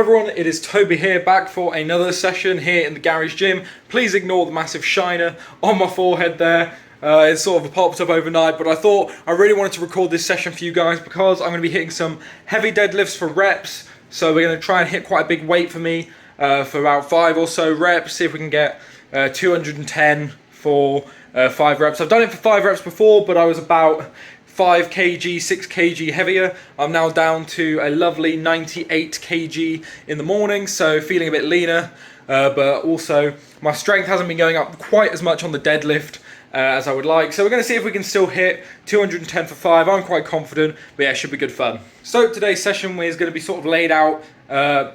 everyone, it is Toby here, back for another session here in the garage gym. Please ignore the massive shiner on my forehead there. It sort of popped up overnight, but I thought I really wanted to record this session for you guys because I'm going to be hitting some heavy deadlifts for reps. So we're going to try and hit quite a big weight for me for about 5 or so reps, see if we can get 210 for 5 reps. I've done it for 5 reps before, but I was about 5 kg, 6 kg heavier. I'm now down to a lovely 98 kg in the morning, so feeling a bit leaner, but also my strength hasn't been going up quite as much on the deadlift as I would like. So we're going to see if we can still hit 210 for 5. I'm quite confident, but yeah, it should be good fun. So today's session is going to be sort of laid out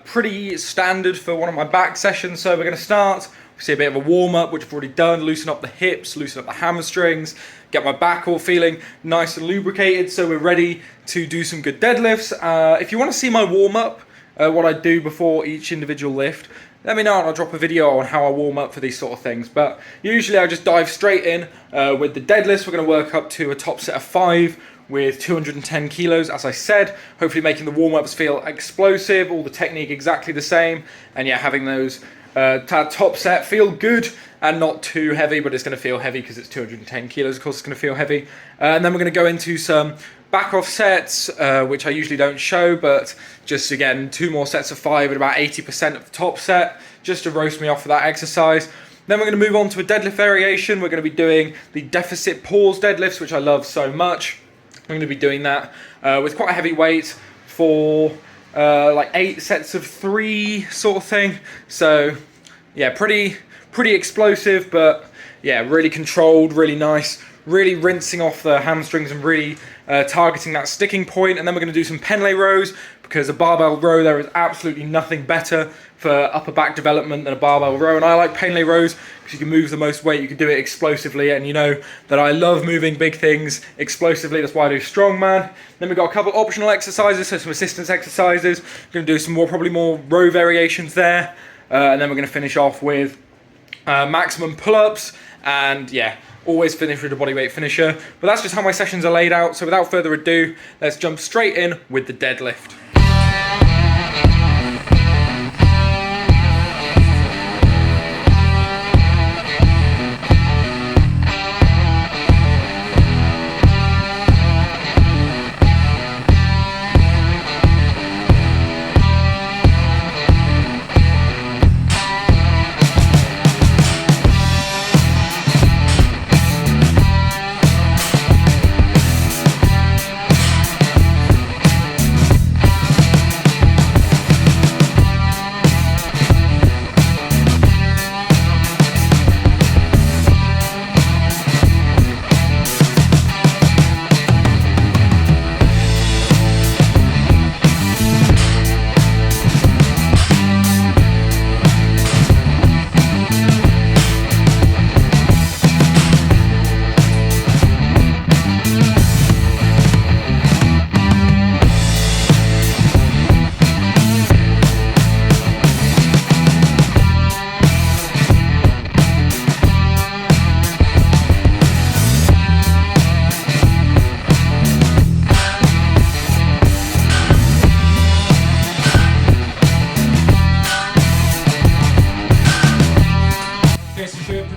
pretty standard for one of my back sessions. So we're going to start, see a bit of a warm up, which I've already done, loosen up the hips, loosen up the hamstrings, get my back all feeling nice and lubricated, so we're ready to do some good deadlifts. If you want to see my warm up, what I do before each individual lift, let me know and I'll drop a video on how I warm up for these sort of things. But usually I just dive straight in with the deadlifts. We're going to work up to a top set of 5 with 210 kilos, as I said, hopefully making the warm-ups feel explosive, all the technique exactly the same, and yeah, having those top set feel good and not too heavy, but it's going to feel heavy because it's 210 kilos, of course it's going to feel heavy. And then we're going to go into some back off sets, which I usually don't show, but just again 2 more sets of 5 at about 80% of the top set, just to roast me off for that exercise. Then we're going to move on to a deadlift variation. We're going to be doing the deficit pause deadlifts, which I love so much. I'm going to be doing that with quite a heavy weight for like 8 sets of 3 sort of thing. So yeah, pretty explosive, but yeah, really controlled, really nice, really rinsing off the hamstrings and really targeting that sticking point. And then we're going to do some Pendlay rows, because a barbell row, there is absolutely nothing better for upper back development than a barbell row. And I like Pendlay rows because you can move the most weight, you can do it explosively, and you know that I love moving big things explosively. That's why I do Strongman. Then we've got a couple optional exercises, so some assistance exercises. We're going to do some more, probably more row variations there. And then we're going to finish off with maximum pull-ups, and yeah, always finish with a bodyweight finisher. But that's just how my sessions are laid out. So without further ado, let's jump straight in with the deadlift.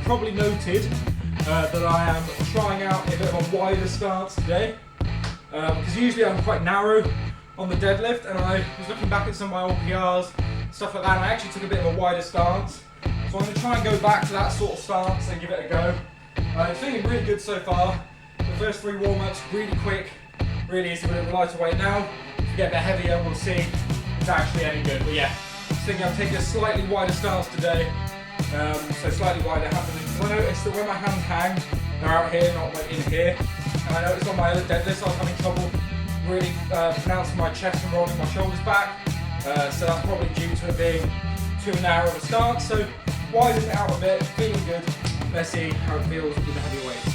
Probably noted that I am trying out a bit of a wider stance today, because usually I'm quite narrow on the deadlift, and I was looking back at some of my old PRs, stuff like that, and I actually took a bit of a wider stance. So I'm going to try and go back to that sort of stance and give it a go. It's feeling really good so far. The first 3 warm-ups, really quick, really easy with a lighter weight. Now, if we get a bit heavier, we'll see if it's actually any good. But yeah, I think I'm taking a slightly wider stance today. So slightly wider hands. I noticed that when my hands hang, they're out here, not like in here. And I noticed on my other deadlifts I was having trouble really pronouncing my chest and rolling my shoulders back. So that's probably due to it being too narrow of a stance. So widen it out a bit, feeling good. Let's see how it feels with the heavy weights.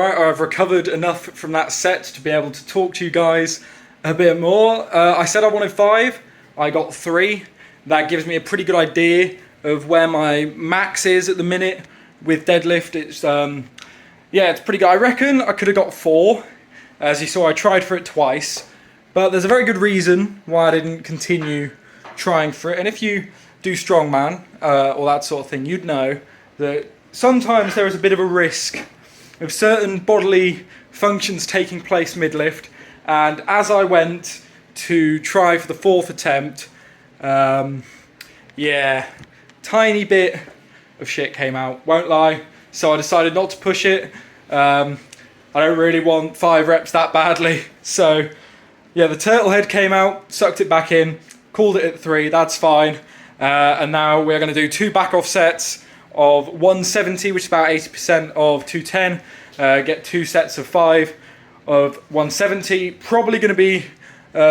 alright. I've recovered enough from that set to be able to talk to you guys a bit more. I said I wanted 5, I got 3. That gives me a pretty good idea of where my max is at the minute with deadlift. It's yeah, it's pretty good. I reckon I could have got 4. As you saw, I tried for it twice, but there's a very good reason why I didn't continue trying for it. And if you do strongman or that sort of thing, you'd know that sometimes there is a bit of a risk of certain bodily functions taking place mid-lift. And as I went to try for the 4th attempt, yeah, tiny bit of shit came out, won't lie. So I decided not to push it. I don't really want 5 reps that badly. So yeah, the turtle head came out, sucked it back in, called it at 3, that's fine. And now we're going to do 2 back off sets of 170, which is about 80% of 210. Get 2 sets of 5 of 170. Probably going to be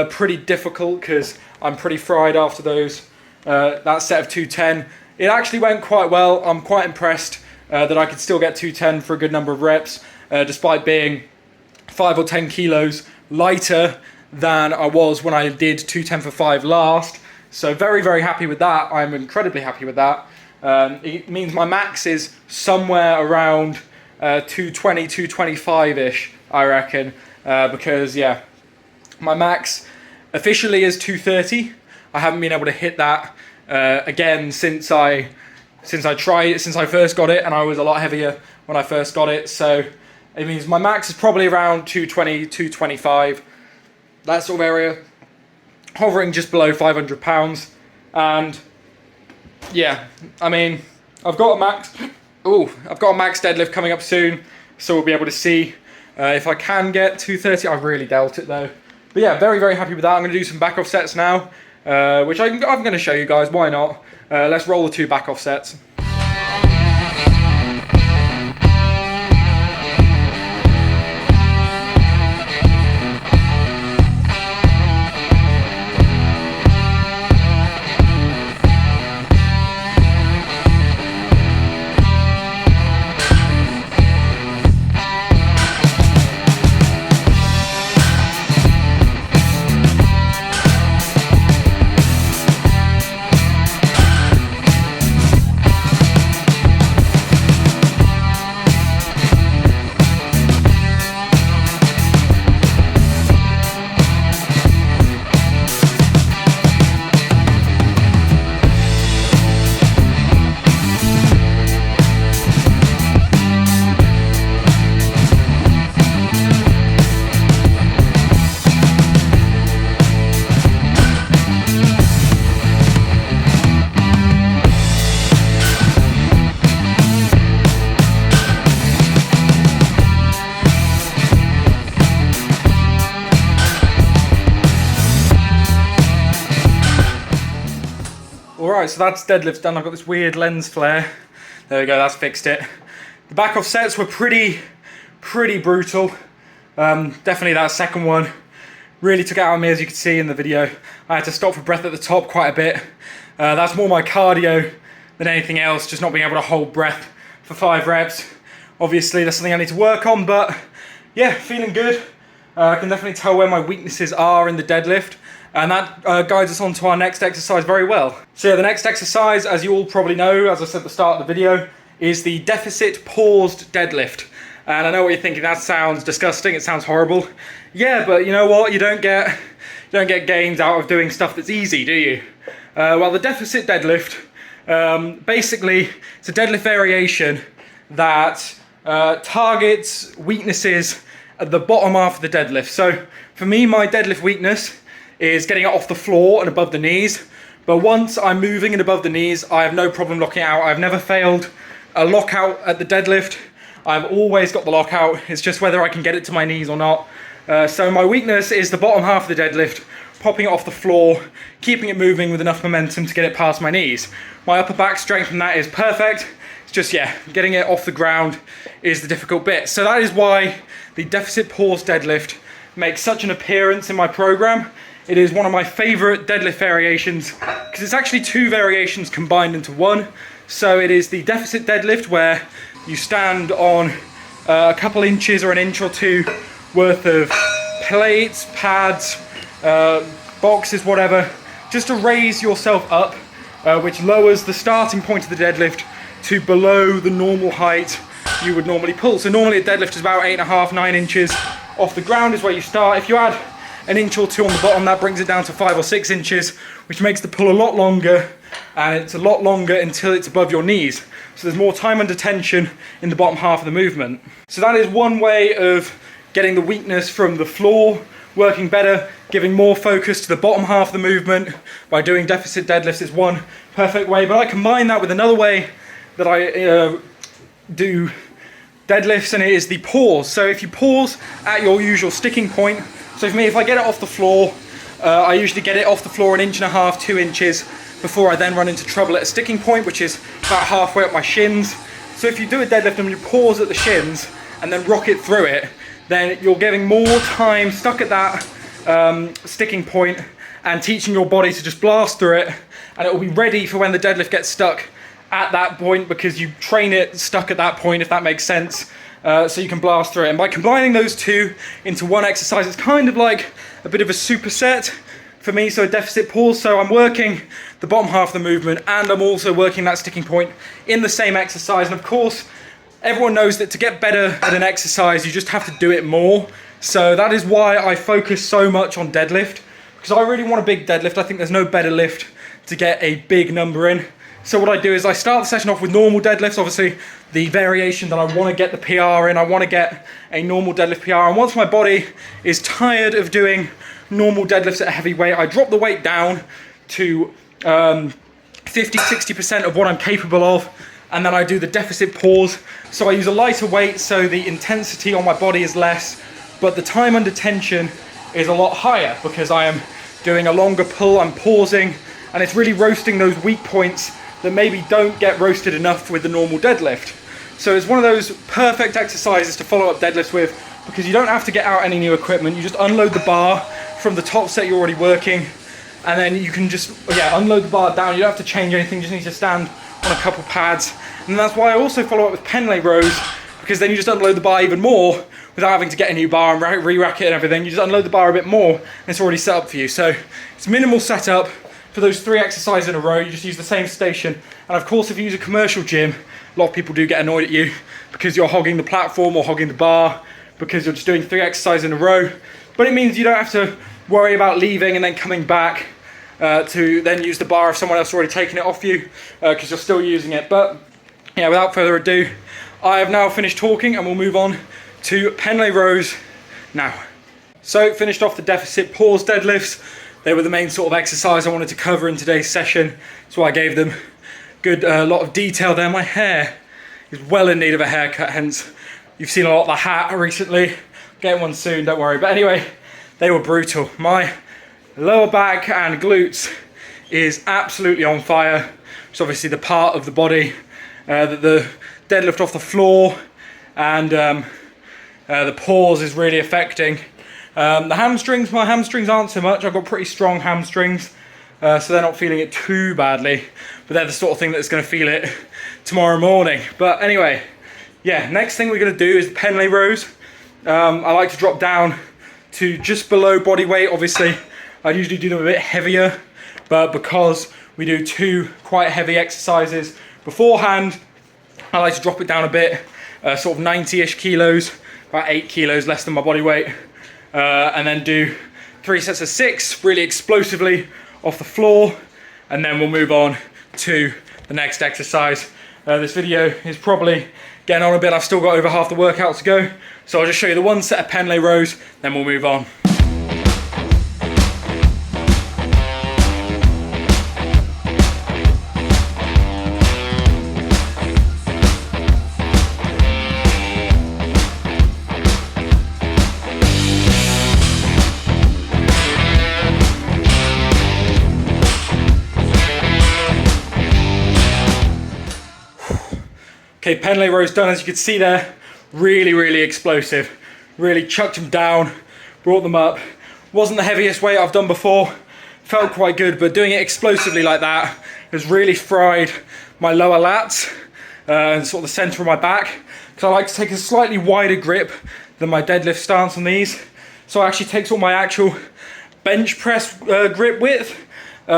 pretty difficult because I'm pretty fried after those. That set of 210. It actually went quite well. I'm quite impressed that I could still get 210 for a good number of reps, despite being 5 or 10 kilos lighter than I was when I did 210 for 5 last. So very, very happy with that. I'm incredibly happy with that. It means my max is somewhere around 220, 225-ish, I reckon. Because, yeah, my max officially is 230. I haven't been able to hit that again since I tried it, since I first got it, and I was a lot heavier when I first got it. So it means my max is probably around 220, 225, that sort of area, hovering just below 500 pounds. And yeah, I mean, I've got a max deadlift coming up soon, so we'll be able to see if I can get 230. I really doubt it though. But yeah, very, very happy with that. I'm going to do some back off sets now, which I'm going to show you guys. Why not? Let's roll the 2 back off sets. Alright, so that's deadlift done. I've got this weird lens flare. There we go, that's fixed it. The back off sets were pretty brutal. Definitely that second one really took it out of me, as you can see in the video. I had to stop for breath at the top quite a bit. That's more my cardio than anything else, just not being able to hold breath for 5 reps. Obviously, that's something I need to work on, but yeah, feeling good. I can definitely tell where my weaknesses are in the deadlift, and that guides us on to our next exercise very well. So yeah, the next exercise, as you all probably know, as I said at the start of the video, is the deficit paused deadlift. And I know what you're thinking, that sounds disgusting, it sounds horrible. Yeah, but you know what, you don't get gains out of doing stuff that's easy, do you? Well, the deficit deadlift, basically, it's a deadlift variation that targets weaknesses at the bottom half of the deadlift. So for me, my deadlift weakness is getting it off the floor and above the knees. But once I'm moving and above the knees, I have no problem locking out. I've never failed a lockout at the deadlift. I've always got the lockout. It's just whether I can get it to my knees or not. So my weakness is the bottom half of the deadlift, popping it off the floor, keeping it moving with enough momentum to get it past my knees. My upper back strength from that is perfect. It's just, yeah, getting it off the ground is the difficult bit. So that is why the deficit pause deadlift makes such an appearance in my program. It is one of my favorite deadlift variations because it's actually 2 variations combined into one. So it is the deficit deadlift where you stand on a couple inches or an inch or two worth of plates, pads, boxes, whatever, just to raise yourself up, which lowers the starting point of the deadlift to below the normal height you would normally pull. So normally a deadlift is about 8.5, 9 inches off the ground is where you start. If you add an inch or two on the bottom, that brings it down to 5 or 6 inches, which makes the pull a lot longer, and it's a lot longer until it's above your knees. So there's more time under tension in the bottom half of the movement. So that is one way of getting the weakness from the floor working better, giving more focus to the bottom half of the movement by doing deficit deadlifts is one perfect way. But I combine that with another way that I do deadlifts, and it is the pause. So if you pause at your usual sticking point, so for me, if I get it off the floor, I usually get it off the floor 1.5 inches, 2 inches before I then run into trouble at a sticking point, which is about halfway up my shins. So if you do a deadlift and you pause at the shins and then rock it through it, then you're getting more time stuck at that sticking point and teaching your body to just blast through it, and it will be ready for when the deadlift gets stuck at that point, because you train it stuck at that point, if that makes sense, so you can blast through it. And by combining those two into one exercise, it's kind of like a bit of a superset for me, so a deficit pause. So I'm working the bottom half of the movement and I'm also working that sticking point in the same exercise. And of course, everyone knows that to get better at an exercise, you just have to do it more. So that is why I focus so much on deadlift, because I really want a big deadlift. I think there's no better lift to get a big number in. So what I do is I start the session off with normal deadlifts, obviously the variation that I want to get the PR in. I want to get a normal deadlift PR, and once my body is tired of doing normal deadlifts at a heavy weight, I drop the weight down to 50-60% of what I'm capable of, and then I do the deficit pause. So I use a lighter weight, so the intensity on my body is less, but the time under tension is a lot higher because I am doing a longer pull, I'm pausing, and it's really roasting those weak points that maybe don't get roasted enough with the normal deadlift. So it's one of those perfect exercises to follow up deadlifts with, because you don't have to get out any new equipment. You just unload the bar from the top set you're already working, and then you can just unload the bar down. You don't have to change anything, you just need to stand on a couple pads. And that's why I also follow up with Pendlay rows, because then you just unload the bar even more without having to get a new bar and re-rack it and everything. You just unload the bar a bit more and it's already set up for you. So it's minimal setup for those 3 exercises in a row. You just use the same station. And of course, if you use a commercial gym, a lot of people do get annoyed at you because you're hogging the platform or hogging the bar, because you're just doing 3 exercises in a row. But it means you don't have to worry about leaving and then coming back to then use the bar if someone else has already taken it off you, because you're still using it. But yeah, without further ado, I have now finished talking and we'll move on to Pendlay rows now. So finished off the deficit pause deadlifts. They were the main sort of exercise I wanted to cover in today's session, so I gave them good lot of detail there. My hair is well in need of a haircut, hence you've seen a lot of the hat recently. Get one soon, don't worry. But anyway, they were brutal. My lower back and glutes is absolutely on fire. It's obviously the part of the body that the deadlift off the floor and the pause is really affecting. The hamstrings, my hamstrings aren't so much. I've got pretty strong hamstrings, so they're not feeling it too badly, but they're the sort of thing that's going to feel it tomorrow morning. But anyway, yeah, next thing we're going to do is the Pendlay rows. I like to drop down to just below body weight. Obviously, I usually do them a bit heavier, but because we do 2 quite heavy exercises beforehand, I like to drop it down a bit, sort of 90-ish kilos, about 8 kilos less than my body weight. And then do 3 sets of 6 really explosively off the floor, and then we'll move on to the next exercise. This video is probably getting on a bit. I've still got over half the workout to go, so I'll just show you the 1 set of Pendlay rows, then we'll move on. Okay, Pendlay rows done. As you can see there, really explosive. Really chucked them down, brought them up. Wasn't the heaviest weight I've done before. Felt quite good, but doing it explosively like that has really fried my lower lats and sort of the center of my back, because I like to take a slightly wider grip than my deadlift stance on these. So I actually take all my actual bench press grip width,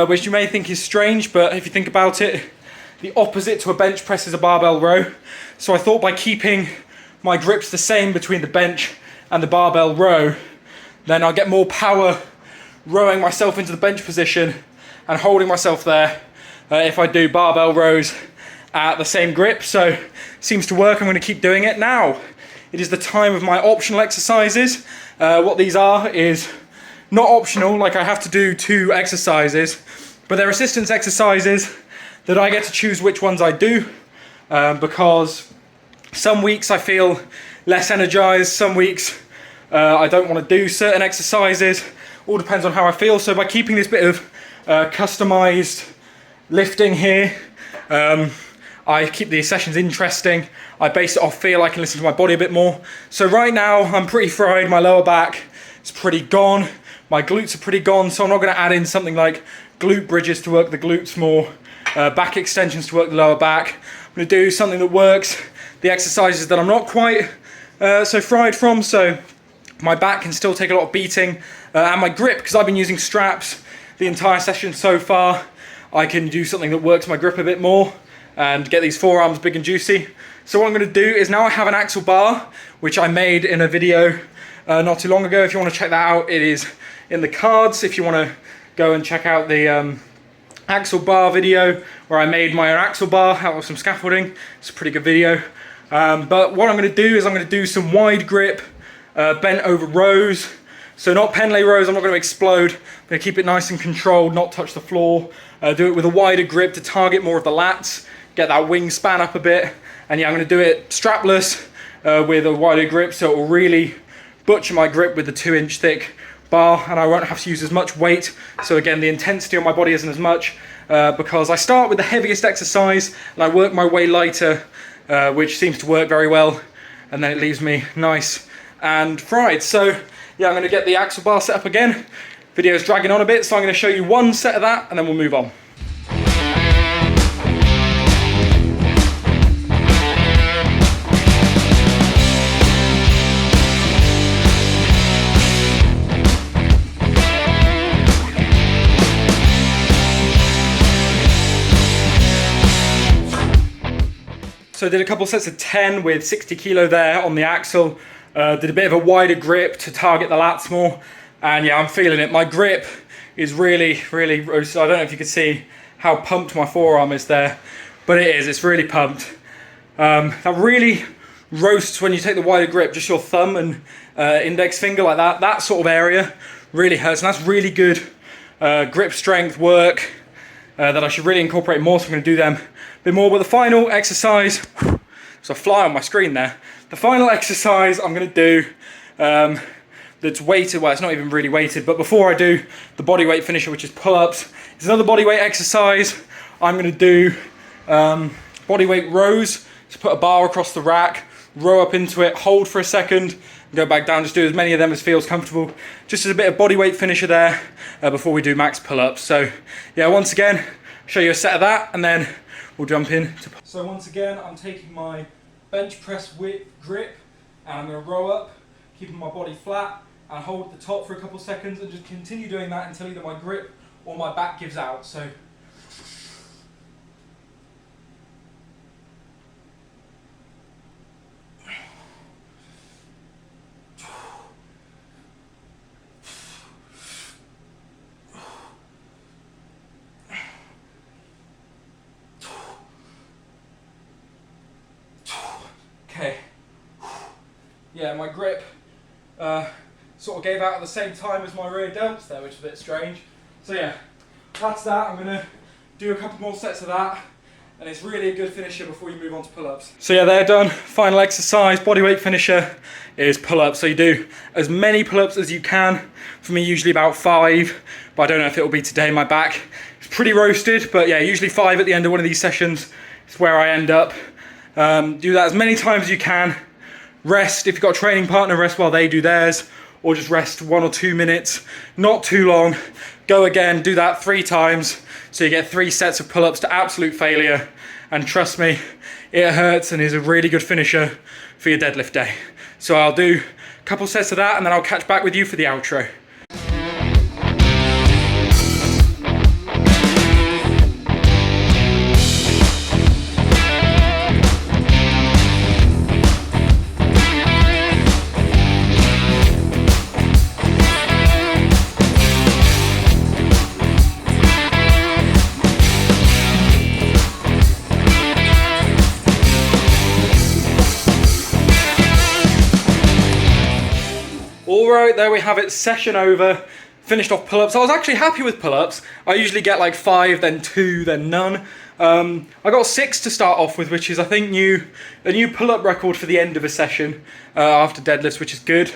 which you may think is strange, but if you think about it, the opposite to a bench press is a barbell row. So I thought by keeping my grips the same between the bench and the barbell row, then I'll get more power rowing myself into the bench position and holding myself there if I do barbell rows at the same grip. So it seems to work. I'm going to keep doing it. Now it is the time of my optional exercises. What these are is not optional, like I have to do 2 exercises, but they're assistance exercises that I get to choose which ones I do, because some weeks I feel less energized, some weeks I don't want to do certain exercises. All depends on how I feel. So by keeping this bit of customized lifting here, I keep the sessions interesting. I base it off feel. I can listen to my body a bit more. So right now I'm pretty fried. My lower back is pretty gone. My glutes are pretty gone. So I'm not going to add in something like glute bridges to work the glutes more, back extensions to work the lower back. I'm going to do something that works the exercises that I'm not quite so fried from. So my back can still take a lot of beating, and my grip, because I've been using straps the entire session so far, I can do something that works my grip a bit more and get these forearms big and juicy. So what I'm going to do is, now I have an axle bar, which I made in a video not too long ago. If you want to check that out, it is in the cards. If you want to go and check out the axle bar video where I made my own axle bar out of some scaffolding. It's a pretty good video. But what I'm going to do is I'm going to do some wide grip bent over rows. So not pen lay rows. I'm not going to explode. I'm going to keep it nice and controlled, not touch the floor. Do it with a wider grip to target more of the lats, get that wingspan up a bit. And yeah, I'm going to do it strapless with a wider grip, so it will really butcher my grip with the 2-inch thick bar, and I won't have to use as much weight. So again, the intensity on my body isn't as much because I start with the heaviest exercise and I work my way lighter, which seems to work very well, and then it leaves me nice and fried. So yeah, I'm going to get the axle bar set up again. Video's dragging on a bit, so I'm going to show you one set of that and then we'll move on. So I did a couple sets of 10 with 60 kilo there on the axle. Did a bit of a wider grip to target the lats more. And yeah, I'm feeling it. My grip is really, really roasted. I don't know if you can see how pumped my forearm is there, but it is. It's really pumped. That really roasts when you take the wider grip, just your thumb and index finger like that. That sort of area really hurts. And that's really good grip strength work that I should really incorporate more. So I'm going to do them a bit more. But the final exercise, so I fly on my screen there. The final exercise I'm going to do that's weighted, well, it's not even really weighted, but before I do the body weight finisher, which is pull-ups, it's another body weight exercise. I'm going to do body weight rows. So put a bar across the rack, row up into it, hold for a second, and go back down. Just do as many of them as feels comfortable. Just as a bit of body weight finisher there before we do max pull-ups. So yeah, once again, show you a set of that, and then we'll jump in. So once again, I'm taking my bench press width grip, and I'm going to row up, keeping my body flat, and hold at the top for a couple seconds, and just continue doing that until either my grip or my back gives out. So okay. Yeah, my grip sort of gave out at the same time as my rear delts there, which is a bit strange. So yeah, that's that. I'm going to do a couple more sets of that, and it's really a good finisher before you move on to pull-ups. So yeah, they're done. Final exercise, bodyweight finisher, is pull-ups. So you do as many pull-ups as you can. For me, usually about 5, but I don't know if it'll be today. My back is pretty roasted, but yeah, usually 5 at the end of one of these sessions is where I end up. Do that as many times as you can. Rest, if you've got a training partner, rest while they do theirs, or just rest 1 or 2 minutes, not too long. Go again, do that 3 times, so you get 3 sets of pull-ups to absolute failure. And trust me, it hurts and is a really good finisher for your deadlift day. So I'll do a couple sets of that and then I'll catch back with you for the outro. Alright, there we have it, session over. Finished off pull-ups. I was actually happy with pull-ups. I usually get like 5, then 2, then none. I got 6 to start off with, which is I think a new pull-up record for the end of a session after deadlifts, which is good.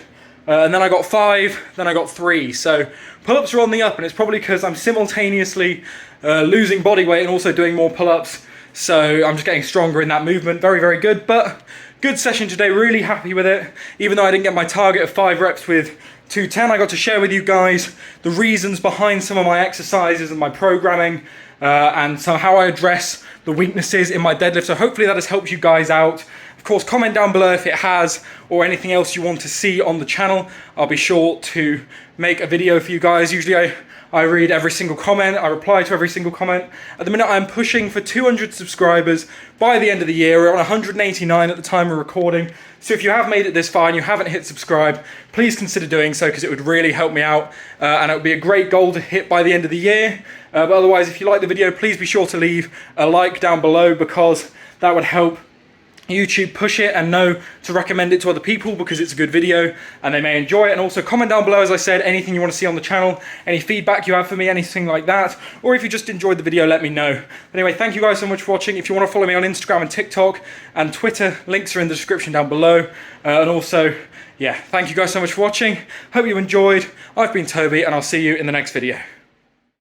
And then I got 5, then I got 3. So pull-ups are on the up, and it's probably because I'm simultaneously losing body weight and also doing more pull-ups. So I'm just getting stronger in that movement. Very, very good. But good session today, really happy with it. Even though I didn't get my target of 5 reps with 210, I got to share with you guys the reasons behind some of my exercises and my programming and so how I address the weaknesses in my deadlift. So hopefully that has helped you guys out. Of course, comment down below if it has, or anything else you want to see on the channel. I'll be sure to make a video for you guys. Usually I read every single comment, I reply to every single comment. At the minute I'm pushing for 200 subscribers by the end of the year. We're on 189 at the time of recording. So if you have made it this far and you haven't hit subscribe, please consider doing so because it would really help me out and it would be a great goal to hit by the end of the year. But otherwise, if you like the video, please be sure to leave a like down below because that would help YouTube push it and know to recommend it to other people because it's a good video and they may enjoy it. And also comment down below, as I said, anything you want to see on the channel, any feedback you have for me, anything like that, or if you just enjoyed the video, let me know. Anyway, thank you guys so much for watching. If you want to follow me on Instagram and TikTok and Twitter, links are in the description down below. And also, yeah, thank you guys so much for watching. Hope you enjoyed. I've been Toby and I'll see you in the next video.